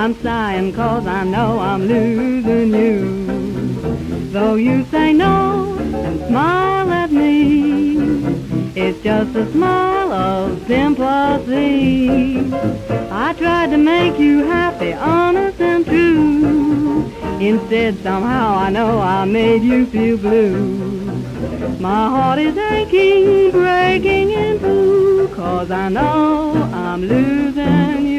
I'm sighing 'cause I know I'm losing you. Though you say no and smile at me, it's just a smile of sympathy. I tried to make you happy, honest and true. Instead, somehow I know I made you feel blue. My heart is aching, breaking in two, 'cause I know I'm losing you.